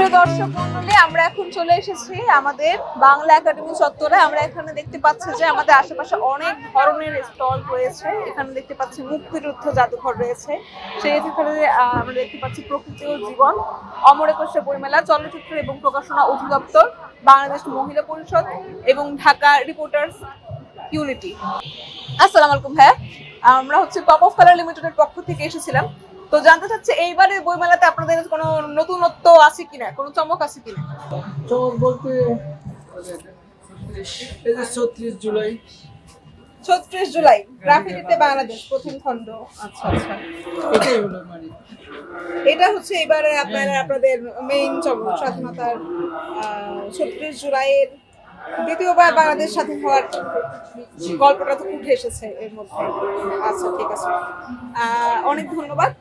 প্রিয় দর্শক মন্ডলী, আমরা এখন চলে এসেছি আমাদের বাংলা একাডেমি চত্বরে। আমরা এখানে দেখতে পাচ্ছি যে আমাদের আশেপাশে অনেক ধরনের স্টল রয়েছে। এখানে দেখতে পাচ্ছি মুক্তিযুদ্ধ জাদুঘর রয়েছে, সেই এখানে আমরা দেখতে পাচ্ছি প্রকৃতি ও জীবন, অমর একুশে বইমেলা, চলচ্চিত্র এবং প্রকাশনা অধিদপ্তর, বাংলাদেশ মহিলা পরিষদ এবং ঢাকা রিপোর্টার্স ইউনিটি। আসসালামু আলাইকুম ভাইয়া, আমরা হচ্ছে টপ অফ কালার লিমিটেডের পক্ষ থেকে এসেছিলাম। তো জানতে চাচ্ছি এইবারে বইমেলাতে আপনাদের কোনো নতুনত্ব আছে কিনা, কোনো চমক আছে কিনা? চমক বলতে এই যে 36 জুলাই 36 জুলাই গ্রাফিতিতে বাংলাদেশ প্রথম খণ্ড। আচ্ছা আচ্ছা, এটাই হলো মানে এটা হচ্ছে এবারে আপনাদের মেইন চমক, স্বাধীনতার 36 জুলাইয়ের দ্বিতীয়বার বাংলাদেশ স্বাধীন হওয়ার গল্পটা তো উঠে এসেছে এর মধ্যে। আচ্ছা ঠিক আছে, অনেক ধন্যবাদ।